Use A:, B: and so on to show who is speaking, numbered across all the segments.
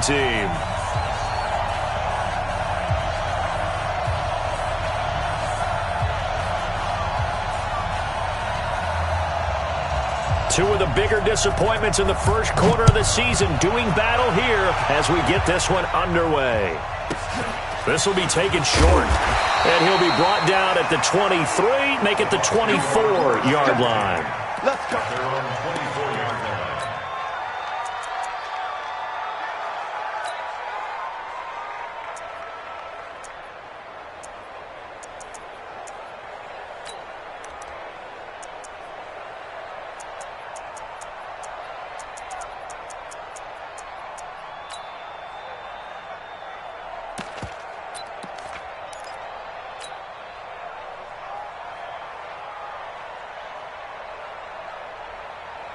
A: opposing team. Two of the bigger disappointments in the first quarter of the season doing battle here as we get this one underway. This will be taken short, and he'll be brought down at the 23, make it the 24-yard line.
B: Let's go.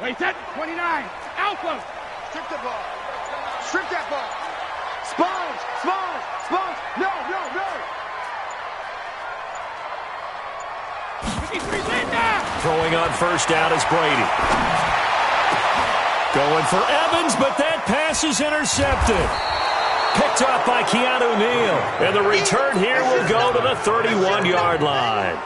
C: Wait, set 29. Alpha.
B: Strip the ball. Strip that ball. Sponge. Sponge. Sponge. No, no, no.
C: 53's in now.
A: Throwing on first down is Brady. Going for Evans, but that pass is intercepted. Picked up by Keanu Neal. And the return here will go to the 31-yard line.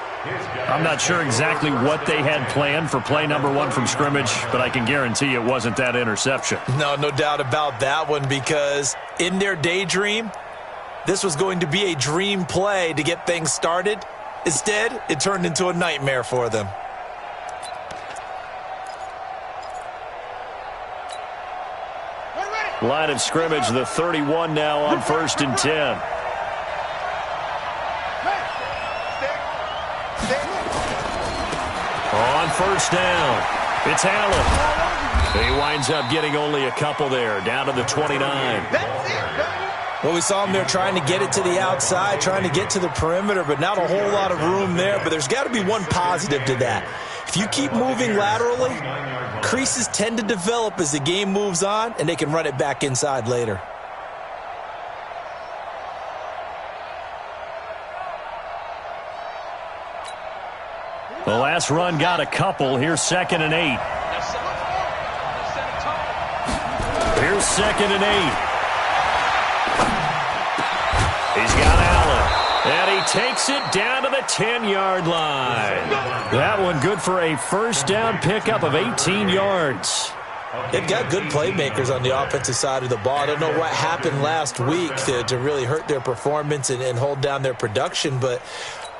A: I'm not sure exactly what they had planned for play number one from scrimmage, but I can guarantee it wasn't that interception.
D: No doubt about that one, because in their daydream, this was going to be a dream play to get things started. Instead, it turned into a nightmare for them.
A: Line of scrimmage, the 31 now on 1st and 10. On first down, it's Allen. He winds up getting only a couple there, down to the 29.
D: Well, we saw him there trying to get it to the outside, trying to get to the perimeter, but not a whole lot of room there. But there's got to be one positive to that. If you keep moving laterally, creases tend to develop as the game moves on, and they can run it back inside later.
A: The last run got a couple. Here's 2nd and 8. Here's 2nd and 8. He's got Allen. And he takes it down to the 10-yard line. That one good for a first down pickup of 18 yards.
D: They've got good playmakers on the offensive side of the ball. I don't know what happened last week to really hurt their performance and hold down their production, but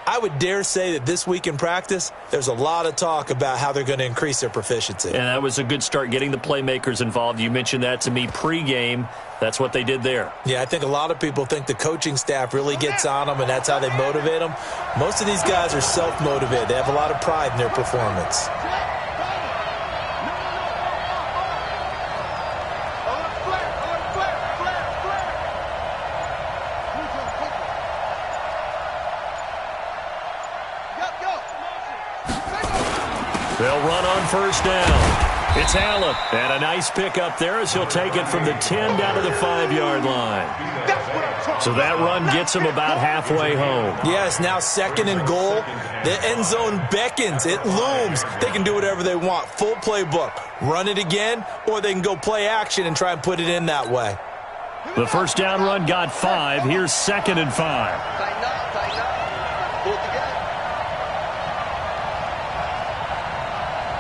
D: I would dare say that this week in practice, there's a lot of talk about how they're going to increase their proficiency.
A: And that was a good start, getting the playmakers involved. You mentioned that to me pregame. That's what they did there.
D: Yeah, I think a lot of people think the coaching staff really gets on them, and that's how they motivate them. Most of these guys are self-motivated. They have a lot of pride in their performance.
A: They'll run on first down. It's Allen. And a nice pickup there as he'll take it from the 10 down to the 5-yard line. So that run gets him about halfway home.
D: Yes, now 2nd and goal. The end zone beckons. It looms. They can do whatever they want. Full playbook. Run it again, or they can go play action and try and put it in that way.
A: The first down run got 5. Here's 2nd and 5.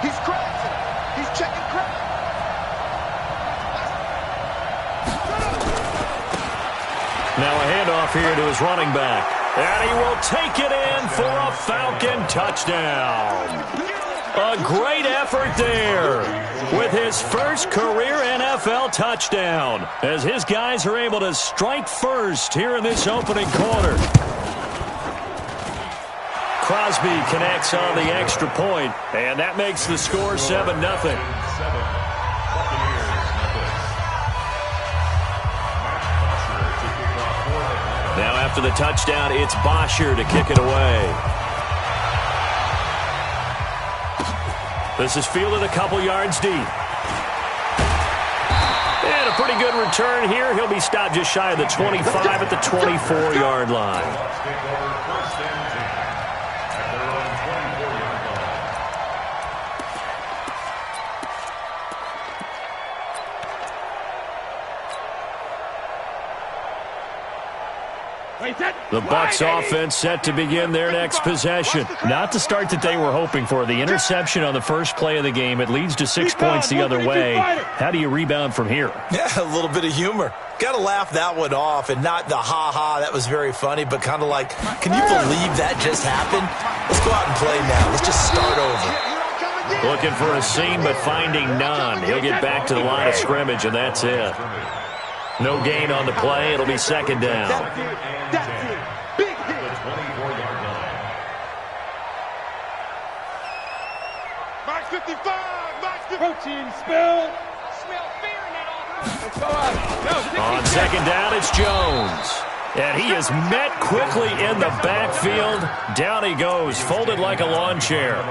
B: He's crashing. He's checking crack.
A: Now a handoff here to his running back. And he will take it in for a Falcon touchdown. A great effort there with his first career NFL touchdown as his guys are able to strike first here in this opening quarter. Crosby connects on the extra point, and that makes the score 7-0. Now after the touchdown, it's Bosher to kick it away. This is fielded a couple yards deep. And a pretty good return here. He'll be stopped just shy of the 25 at the 24-yard line. The Bucs offense set to begin their next possession. Not the start that they were hoping for. The interception on the first play of the game. It leads to 6 points the other way. How do you rebound from here?
D: Yeah, a little bit of humor. Got to laugh that one off, and not the ha-ha, that was very funny, but kind of like, can you believe that just happened? Let's go out and play now. Let's just start over.
A: Looking for a seam, but finding none. He'll get back to the line of scrimmage, and that's it. No gain on the play. It'll be second down.
B: That's it. Big hit. Max 55. Max 55.
C: Protein spill.
A: On second down, it's Jones. And he is met quickly in the backfield. Down he goes, folded like a lawn chair.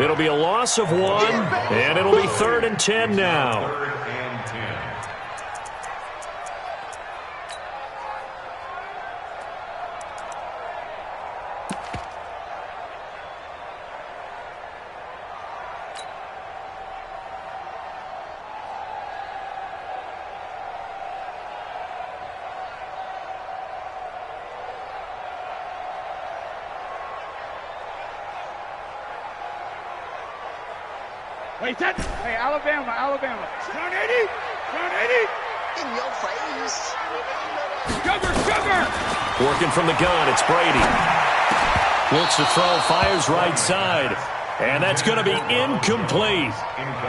A: It'll be a loss of 1, and it'll be 3rd and 10 now.
C: Hey, Alabama. Turn 80.
E: In your face.
C: Sugar.
A: Working from the gun, it's Brady. Looks to throw, fires right side. And that's going to be incomplete.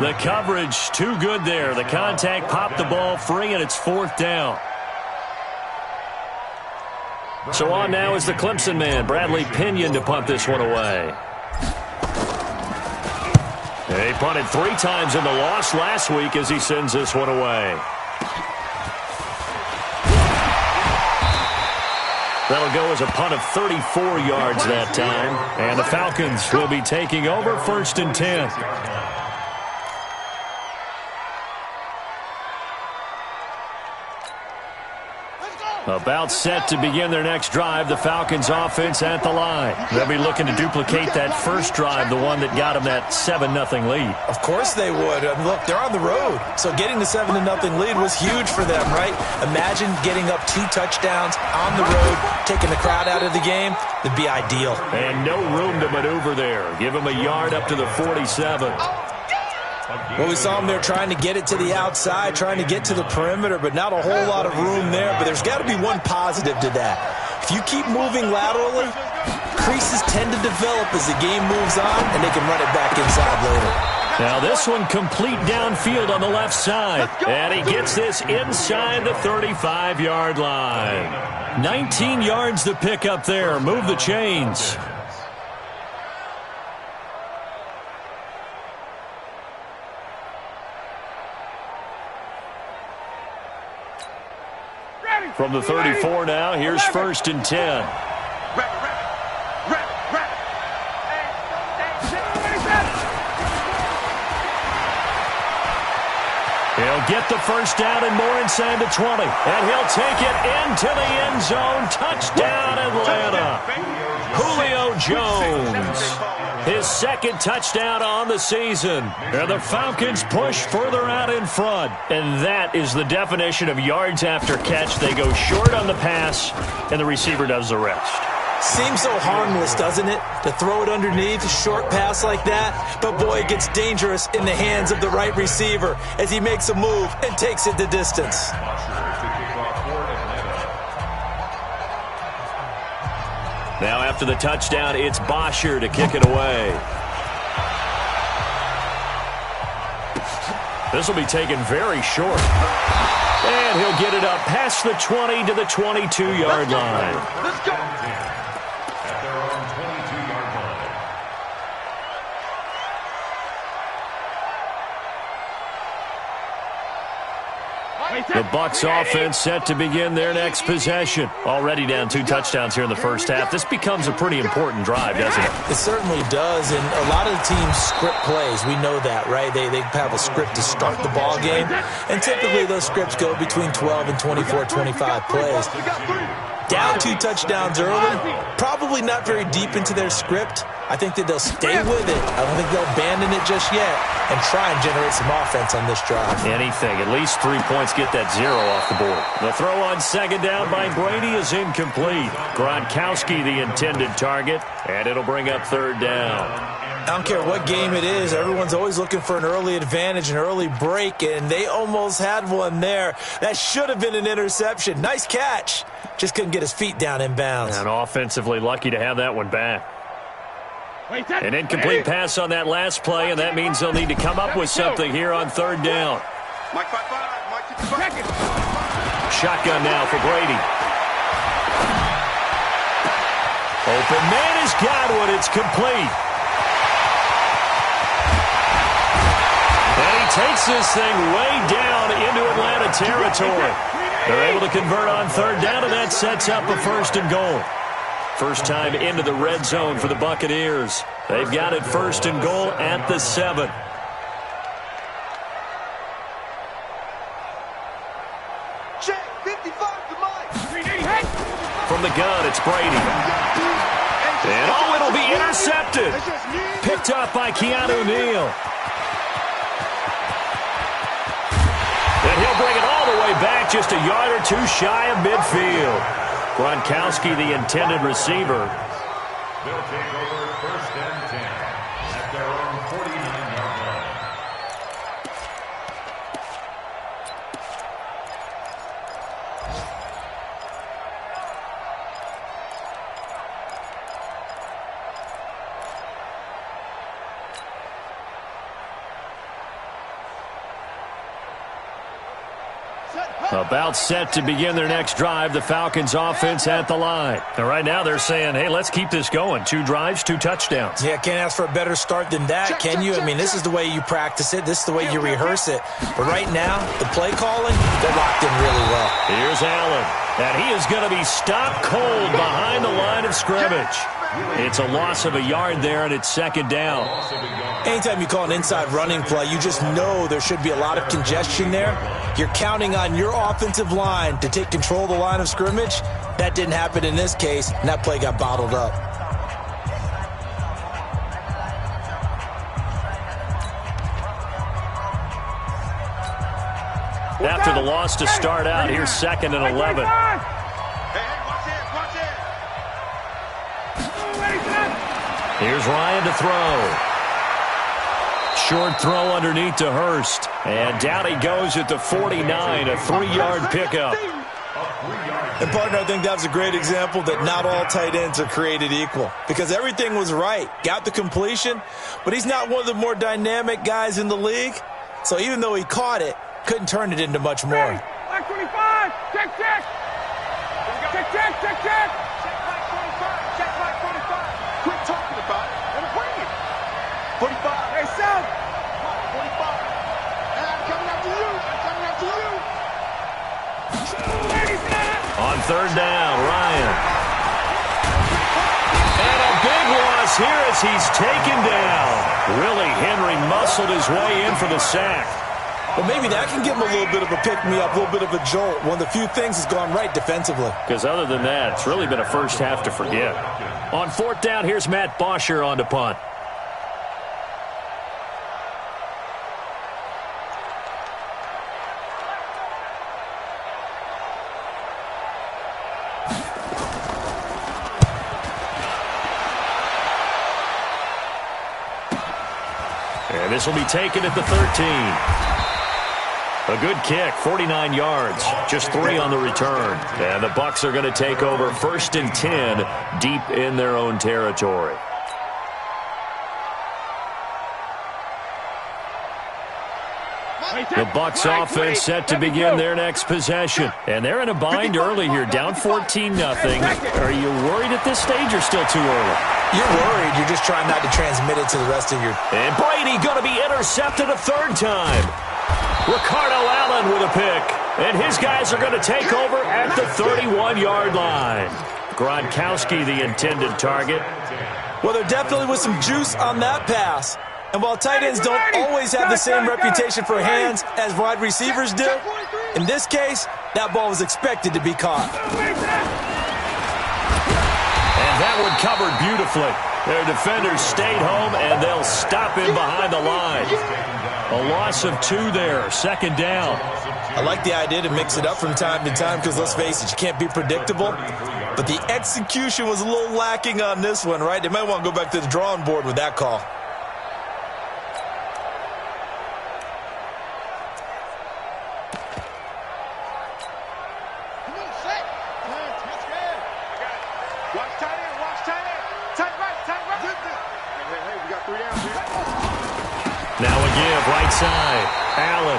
A: The coverage too good there. The contact popped the ball free, and it's 4th down. So on now is the Clemson man, Bradley Pinion, to punt this one away. He punted 3 times in the loss last week as he sends this one away. That'll go as a punt of 34 yards that time. And the Falcons will be taking over 1st and 10. About set to begin their next drive, the Falcons offense at the line. They'll be looking to duplicate that first drive, the one that got them that 7-0 lead.
D: Of course they would. Look, they're on the road, so getting the 7-0 lead was huge for them, right? Imagine getting up 2 touchdowns on the road, taking the crowd out of the game. That'd be ideal.
A: And no room to maneuver there. Give them a yard up to the 47.
D: Well, we saw them there trying to get it to the outside, trying to get to the perimeter, but not a whole lot of room there. But there's got to be one positive to that. If you keep moving laterally, creases tend to develop as the game moves on, and they can run it back inside later.
A: Now this one complete downfield on the left side. And he gets this inside the 35-yard line. 19 yards to pick up there. Move the chains. From the 34 now, here's 1st and 10. He'll get the first down and more inside the 20. And he'll take it into the end zone. Touchdown, Atlanta. Julio Jones. His 2nd touchdown on the season. And the Falcons push further out in front. And that is the definition of yards after catch. They go short on the pass, and the receiver does the rest.
D: Seems so harmless, doesn't it, to throw it underneath, a short pass like that? But, boy, it gets dangerous in the hands of the right receiver as he makes a move and takes it the distance.
A: Now after the touchdown, it's Bosher to kick it away. This will be taken very short. And he'll get it up past the 20 to the 22-yard line.
B: Let's go.
F: At their own 22-yard line.
A: The Bucs offense set to begin their next possession. Already down 2 touchdowns here in the first half. This becomes a pretty important drive, doesn't it?
D: It certainly does, and a lot of the teams script plays. We know that, right? They have a script to start the ball game, and typically those scripts go between 12 and 24, 25 plays. Down 2 touchdowns early, probably not very deep into their script. I think that they'll stay with it. I don't think they'll abandon it just yet and try and generate some offense on this drive.
A: Anything. At least 3 points, get that 0 off the board. The throw on second down by Brady is incomplete. Gronkowski the intended target, and it'll bring up third down.
D: I don't care what game it is. Everyone's always looking for an early advantage, an early break, and they almost had one there. That should have been an interception. Nice catch. Just couldn't get his feet down in bounds.
A: And offensively lucky to have that one back. An incomplete pass on that last play, and that means they'll need to come up with something here on third down. Shotgun now for Brady. Open man has got one. It's complete. And he takes this thing way down into Atlanta territory. They're able to convert on third down, and that sets up a first and goal. First time into the red zone for the Buccaneers. They've got it first and goal at the 7.
B: Check, 55 to Mike.
A: From the gun, it's Brady. And oh, it'll be intercepted. Picked up by Keanu Neal. And he'll bring it all the way back, just a yard or two shy of midfield. Gronkowski, the intended receiver.
F: They'll take over first and 10 at their own 49-yard line.
A: About set to begin their next drive, the Falcons offense at the line. And right now they're saying, hey, let's keep this going. 2 drives, 2 touchdowns.
D: Yeah, can't ask for a better start than that, can you? I mean, this is the way you practice it. This is the way you rehearse it. But right now, the play calling, they're locked in really well.
A: Here's Allen. And he is going to be stopped cold behind the line of scrimmage. It's a loss of a yard there, and it's second down.
D: Anytime you call an inside running play, you just know there should be a lot of congestion there. You're counting on your offensive line to take control of the line of scrimmage. That didn't happen in this case, and that play got bottled up.
A: After the loss to start out, here's second and 11. Here's Ryan to throw. Short throw underneath to Hurst. And down he goes at the 49, a 3-yard pickup.
D: And, partner, I think that was a great example that not all tight ends are created equal. Because everything was right. Got the completion, but he's not one of the more dynamic guys in the league. So even though he caught it, couldn't turn it into much more.
C: Black 25, check, check. Check, check, check, check.
B: Check Mike 45. Quit talking about it and bring it. 45.
C: Hey, Sam.
B: 45. And I'm coming after you. I'm coming after you.
A: On third down, Ryan. And a big loss here as he's taken down. Willie Henry muscled his way in for the sack.
D: But maybe that can give him a little bit of a pick-me-up, a little bit of a jolt. One of the few things that's gone right defensively.
A: Because other than that, it's really been a first half to forget. On fourth down, here's Matt Bosher on to punt. And this will be taken at the 13. A good kick, 49 yards, just 3 on the return. And the Bucs are going to take over first and 10 deep in their own territory. The Bucs offense set to begin their next possession. And they're in a bind early here, down 14-0. Are you worried at this stage or still too early?
D: You're worried. You're just trying not to transmit it to the rest of your...
A: And Brady going to be intercepted a third time. Ricardo Allen with a pick. And his guys are going to take over at the 31-yard line. Gronkowski, the intended target.
D: Well, there definitely was some juice on that pass. And while tight ends don't always have the same reputation for hands as wide receivers do, in this case, that ball was expected to be caught.
A: And that one covered beautifully. Their defenders stayed home, and they'll stop him behind the line. A loss of 2 there, 2nd down.
D: I like the idea to mix it up from time to time because, let's face it, you can't be predictable. But the execution was a little lacking on this one, right? They might want to go back to the drawing board with that call.
A: Now a give, right side. Allen.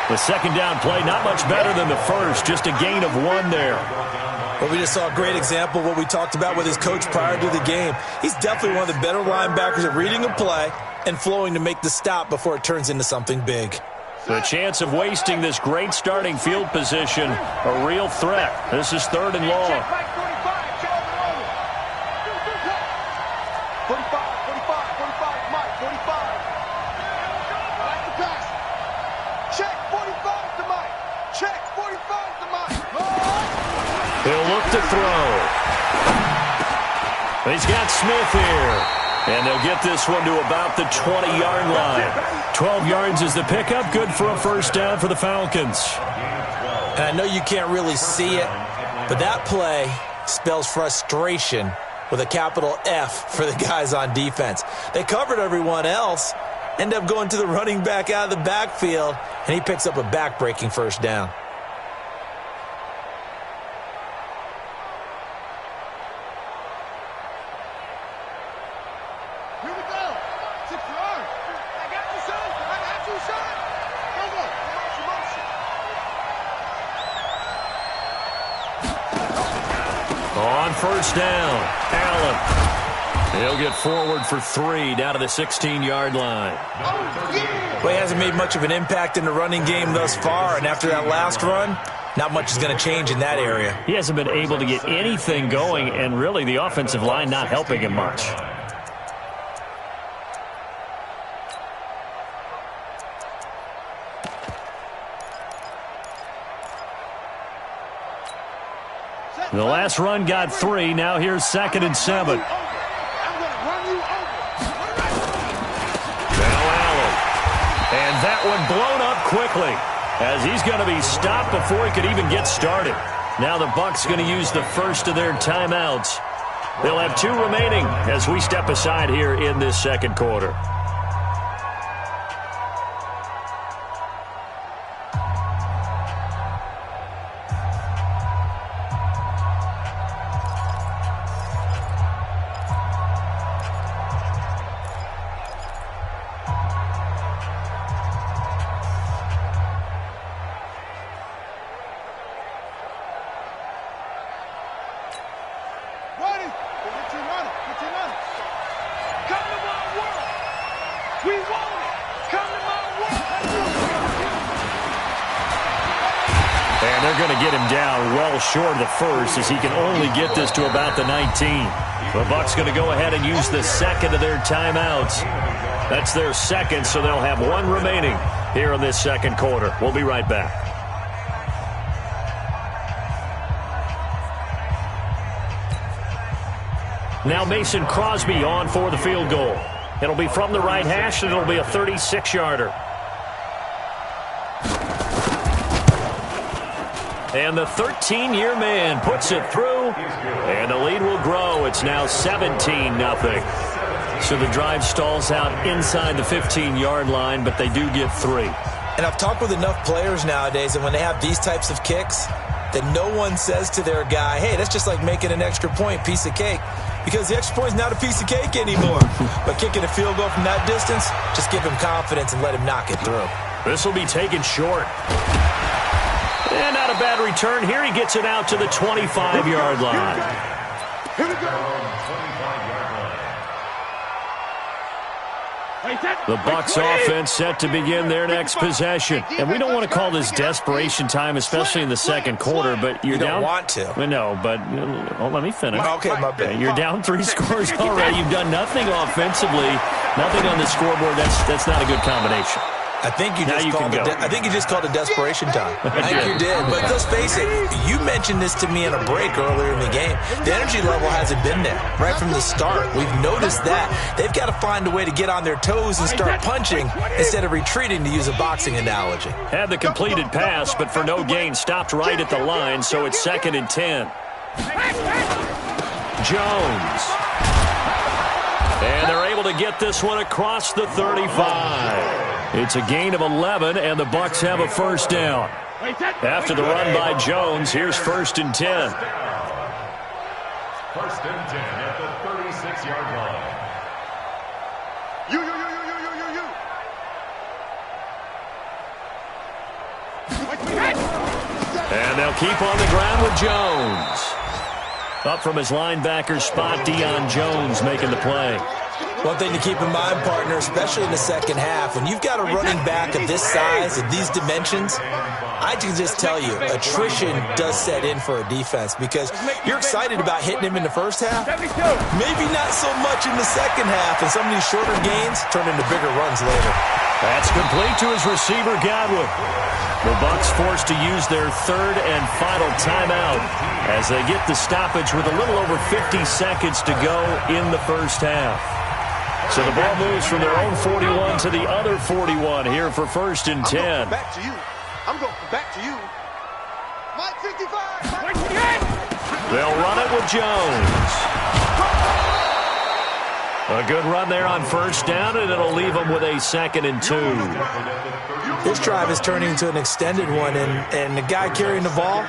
A: The 2nd down play, not much better than the first. Just a gain of 1 there.
D: Well, we just saw a great example of what we talked about with his coach prior to the game. He's definitely one of the better linebackers at reading a play and flowing to make the stop before it turns into something big.
A: The chance of wasting this great starting field position, a real threat. This is 3rd and long.
B: 45 to Mike. Check 45 to Mike.
A: He'll look to throw. He's got Smith here. And they'll get this one to about the 20-yard line. 12 yards is the pickup. Good for a 1st down for the Falcons.
D: And I know you can't really see it, but that play spells frustration with a capital F for the guys on defense. They covered everyone else, end up going to the running back out of the backfield, and he picks up a back-breaking 1st down.
B: Here we go. 6 yards. I got you, son. I got you, son. Go.
A: On 1st down, Allen. He'll get forward for 3 down to the 16-yard line.
D: Well, he hasn't made much of an impact in the running game thus far, and after that last run, not much is going to change in that area.
A: He hasn't been able to get anything going, and really the offensive line not helping him much. The last run got 3. Now here's 2nd and 7. Now Allen. And that one blown up quickly as he's going to be stopped before he could even get started. Now the Bucs going to use the first of their timeouts. They'll have 2 remaining as we step aside here in this 2nd quarter. And they're going to get him down well short of the first as he can only get this to about the 19. The Bucs going to go ahead and use the 2nd of their timeouts. That's their 2nd, so they'll have 1 remaining here in this 2nd quarter. We'll be right back. Now Mason Crosby on for the field goal. It'll be from the right hash, and it'll be a 36-yarder. And the 13-year man puts it through, and the lead will grow. It's now 17-0. So the drive stalls out inside the 15-yard line, but they do get 3.
D: And I've talked with enough players nowadays, and when they have these types of kicks, that no one says to their guy, hey, that's just like making an extra point, piece of cake. Because the extra point is not a piece of cake anymore. But kicking a field goal from that distance, just give him confidence and let him knock it through.
A: This will be taken short. And not a bad return. Here he gets it out to the 25-yard line.
B: Here we go.
A: The Bucs offense set to begin their next possession. And we don't want to call this desperation time, especially in the 2nd quarter, but you're down.
D: You don't want to.
A: No, but let me finish.
D: Okay, my bad.
A: You're down 3 scores already. You've done nothing offensively, nothing on the scoreboard. That's not a good combination.
D: I think you just called it desperation time. I think you did. But let's face it, you mentioned this to me in a break earlier in the game. The energy level hasn't been there right from the start. We've noticed that. They've got to find a way to get on their toes and start punching instead of retreating, to use a boxing analogy.
A: Had the completed pass, but for no gain, stopped right at the line, so it's 2nd and 10. Jones. And they're able to get this one across the 35. It's a gain of 11, and the Bucs have a first down. After the run by Jones, here's 1st and 10.
F: 1st and 10 at the 36-yard line.
B: You.
A: And they'll keep on the ground with Jones. Up from his linebacker spot, Deion Jones making the play.
D: One thing to keep in mind, partner, especially in the second half, when you've got a running back of this size, of these dimensions, I can just tell you, attrition does set in for a defense because you're excited about hitting him in the first half. Maybe not so much in the second half, and some of these shorter gains turn into bigger runs later.
A: That's complete to his receiver, Godwin. The Bucs forced to use their 3rd and final timeout as they get the stoppage with a little over 50 seconds to go in the first half. So the ball moves from their own 41 to the other 41 here for 1st and 10.
B: Back to you. I'm going back to you. Mike 55.
A: They'll run it with Jones. A good run there on 1st down, and it'll leave them with a 2nd and 2.
D: This drive is turning into an extended one, and the guy carrying the ball,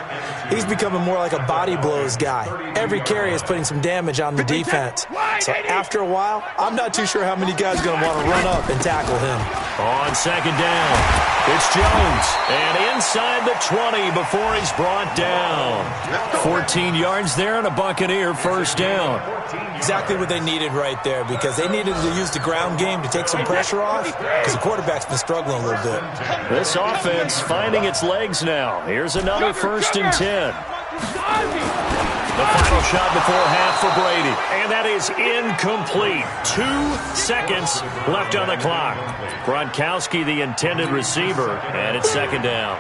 D: he's becoming more like a body blows guy. Every carry is putting some damage on the defense. So after a while, I'm not too sure how many guys are going to want to run up and tackle him.
A: On 2nd down, it's Jones, and inside the 20 before he's brought down. 14 yards there and a Buccaneer first down.
D: Exactly what they needed right there, because they needed to use the ground game to take some pressure off, because the quarterback's been struggling a little bit.
A: This offense finding its legs now. Here's another 1st and 10. The final shot before half for Brady, and that is incomplete. 2 seconds left on the clock. Gronkowski, the intended receiver, and it's 2nd down.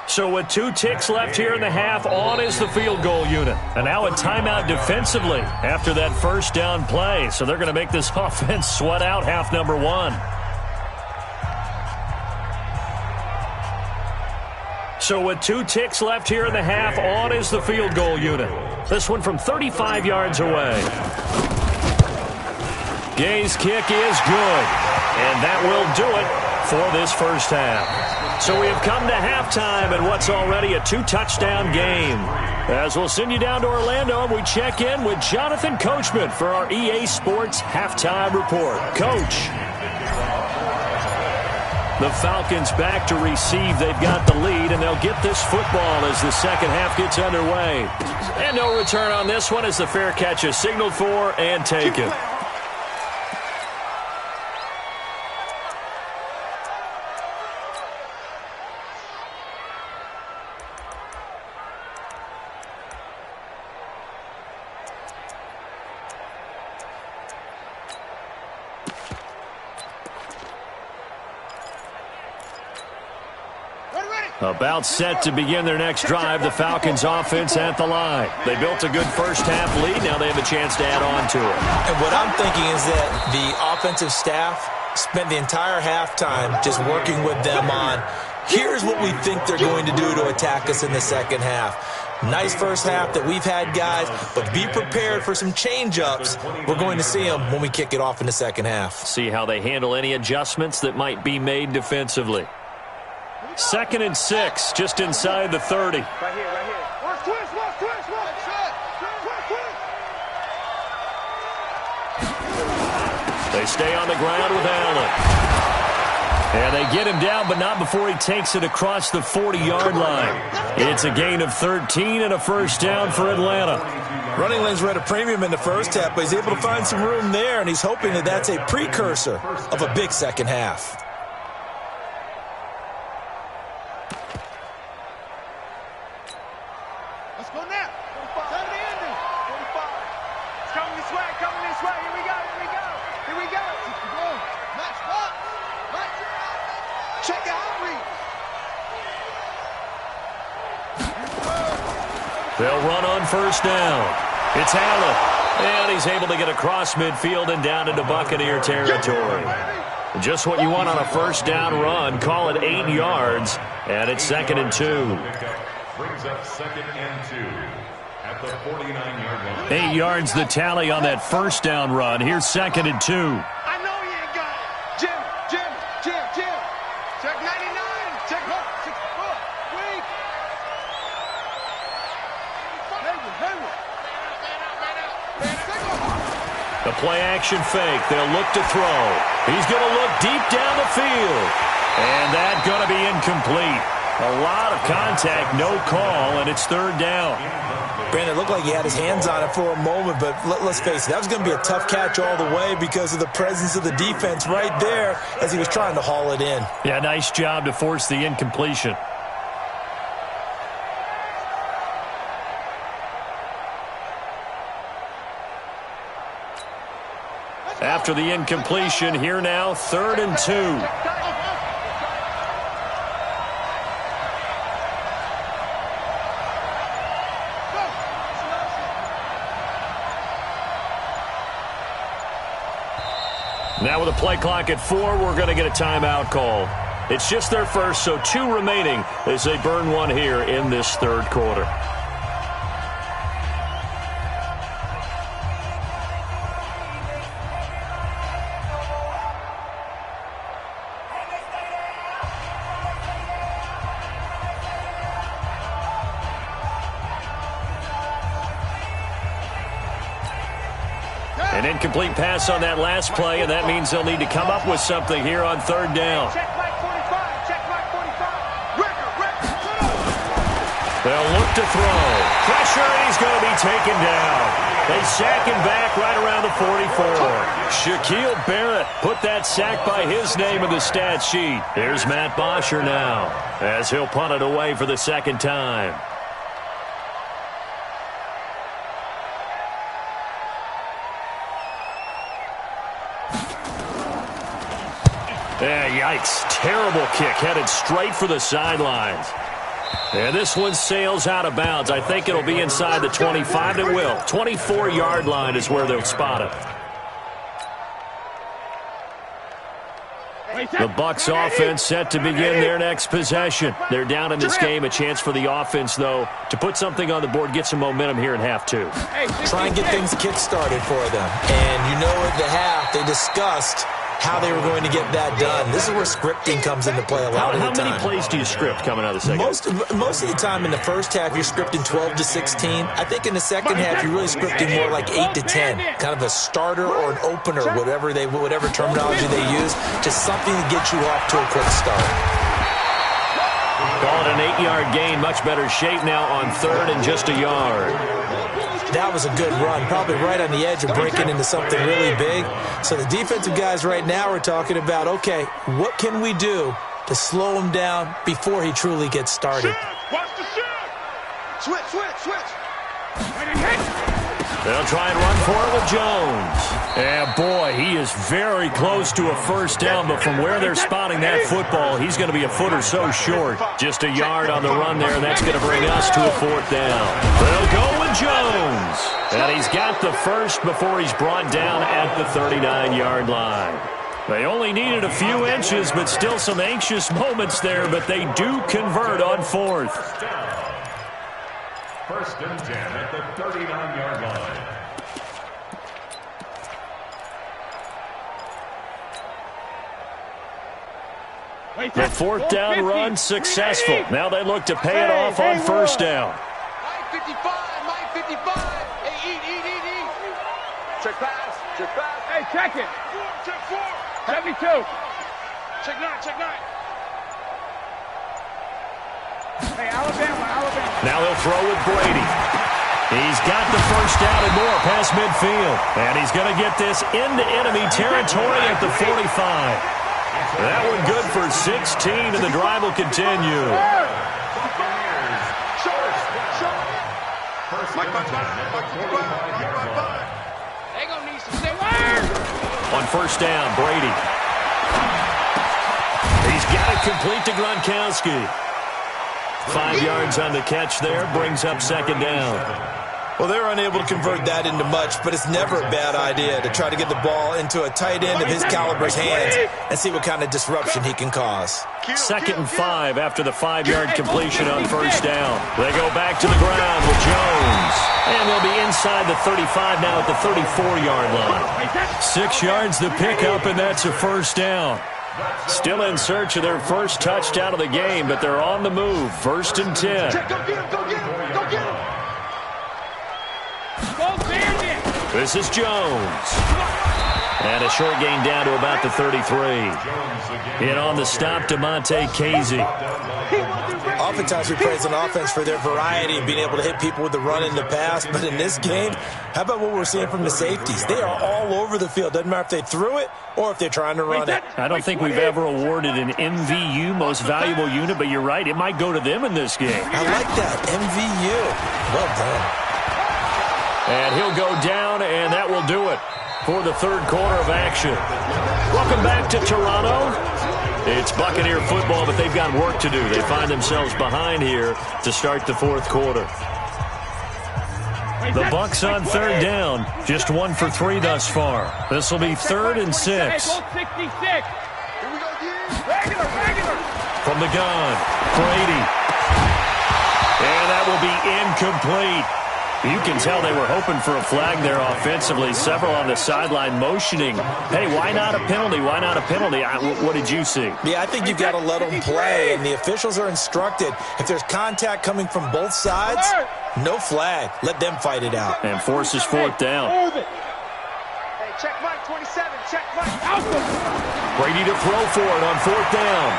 A: So with 2 ticks left here in the half, on is the field goal unit. And now a timeout defensively after that first down play. So they're going to make this offense sweat out half number 1. So with 2 ticks left here in the half, on is the field goal unit. This one from 35 yards away. Gay's kick is good. And that will do it for this first half. So we have come to halftime in what's already a 2-touchdown game. As we'll send you down to Orlando, and we check in with Jonathan Coachman for our EA Sports Halftime Report. Coach. The Falcons back to receive. They've got the lead, and they'll get this football as the second half gets underway. And no return on this one as the fair catch is signaled for and taken. About set to begin their next drive, the Falcons offense at the line. They built a good first half lead. Now they have a chance to add on to it.
D: And what I'm thinking is that the offensive staff spent the entire halftime just working with them on, here's what we think they're going to do to attack us in the second half. Nice first half that we've had, guys, but be prepared for some change-ups. We're going to see them when we kick it off in the second half.
A: See how they handle any adjustments that might be made defensively. 2nd and 6, just inside the 30.
B: Right here. Watch twist.
A: They stay on the ground with Allen. And they get him down, but not before he takes it across the 40-yard line. It's a gain of 13 and a first down for Atlanta.
D: Running lanes were at a premium in the first half, but he's able to find some room there, and he's hoping that that's a precursor of a big second half.
B: Let's go now. 45. Time to end it. 45. It's coming this way. Here we go. Here we go. Match what? Check out read.
A: They'll run on first down. It's Allen. And he's able to get across midfield and down into Buccaneer territory. Just what you want on a first down run. Call it 8 yards. And it's 2nd and 2.
F: Brings up 2nd and 2 at the 49-yard line.
A: 8 yards the tally on that first down run. Here's 2nd and 2.
B: I know you ain't got it. Jim. Check 99. Check hook. Weak.
A: The play action fake. They'll look to throw. He's going to look deep down the field. And that's going to be incomplete. A lot of contact, no call, and it's 3rd down.
D: Brandon, it looked like he had his hands on it for a moment, but let's face it, that was going to be a tough catch all the way because of the presence of the defense right there as he was trying to haul it in.
A: Yeah, nice job to force the incompletion. After the incompletion, here now, 3rd and 2. Now with a play clock at 4, we're going to get a timeout call. It's just their first, so 2 remaining as they burn one here in this 3rd quarter. An incomplete pass on that last play, and that means they'll need to come up with something here on 3rd down.
B: Check mark 45. Check mark 45. Record.
A: They'll look to throw. Pressure, and he's going to be taken down. They sack him back right around the 44. Shaquille Barrett put that sack by his name in the stat sheet. Here's Matt Bosher now as he'll punt it away for the 2nd time. Yeah, yikes. Terrible kick headed straight for the sidelines. And this one sails out of bounds. I think it'll be inside the 25. It will. 24-yard line is where they'll spot it. The Bucs offense set to begin their next possession. They're down in this game. A chance for the offense, though, to put something on the board, get some momentum here in half 2.
D: Try and get things kick-started for them. And you know at the half, they discussed how they were going to get that done. This is where scripting comes into play a lot of the time.
A: How many plays do you script coming out of the second?
D: Most of the time in the first half, you're scripting 12 to 16. I think in the second half, you're really scripting more like 8 to 10. Kind of a starter or an opener, whatever terminology they use, just something to get you off to a quick start.
A: Call it an 8-yard gain. Much better shape now on 3rd and just a yard.
D: That was a good run, probably right on the edge of breaking into something really big. So the defensive guys right now are talking about, okay, what can we do to slow him down before he truly gets started?
B: Watch the shot. Switch.
A: They'll try and run for it with Jones. And, boy, he is very close to a first down, but from where they're spotting that football, he's going to be a foot or so short. Just a yard on the run there, and that's going to bring us to a 4th down. They'll go with Jones. And he's got the first before he's brought down at the 39-yard line. They only needed a few inches, but still some anxious moments there, but they do convert on 4th.
F: 1st and 10 at the 39-yard line.
A: The 4th down run successful. Now they look to pay it off on 1st down.
B: Mike 55. Hey, eat. Check pass.
C: Hey, check it.
B: Check 4.
C: 72.
B: Check 9.
C: Hey, Alabama.
A: Now they'll throw with Brady. He's got the first down and more past midfield. And he's going to get this into enemy territory at the 45. That one good for 16, and the drive will continue.
B: Mike 55. They're going to need some
A: On first down, Brady. He's got it complete to Gronkowski. 5 yards on the catch there, brings up second down.
D: Well, they're unable to convert that into much, but it's never a bad idea to try to get the ball into a tight end of his caliber's hands and see what kind of disruption he can cause.
A: 2nd and 5 after the 5-yard completion on first down. They go back to the ground with Jones. And they'll be inside the 35 now at the 34-yard line. 6 yards the pickup, and that's a first down. Still in search of their first touchdown of the game, but they're on the move. 1st and 10.
B: Go get him, go get him, go get him.
A: This is Jones. And a short gain down to about the 33. In on the stop, DeMonte Casey.
D: Oftentimes we praise an offense for their variety of being able to hit people with the run in the pass, but in this game, how about what we're seeing from the safeties? They are all over the field. Doesn't matter if they threw it or if they're trying to run it.
A: I don't think we've ever awarded an MVU, most valuable unit, but you're right, it might go to them in this game.
D: I like that, MVU. Well done.
A: And he'll go down, and that will do it for the third quarter of action. Welcome back to Toronto. It's Buccaneer football, but they've got work to do. They find themselves behind here to start the fourth quarter. The Bucs on third down, just 1 for 3 thus far. This will be 3rd and 6. From the gun, Brady. And that will be incomplete. You can tell they were hoping for a flag there offensively. Several on the sideline motioning. Hey, why not a penalty? Why not a penalty? What did you see?
D: Yeah, I think you've got to let them play, and the officials are instructed. If there's contact coming from both sides, no flag. Let them fight it out.
A: And forces 4th down.
B: Hey, check Mike, 27, check Mike.
A: Brady to throw for it on 4th down.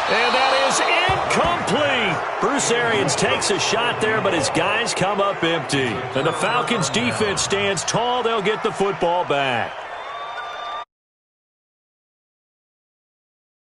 A: And that is incomplete. Bruce Arians takes a shot there, but his guys come up empty. And the Falcons' defense stands tall. They'll get the football back.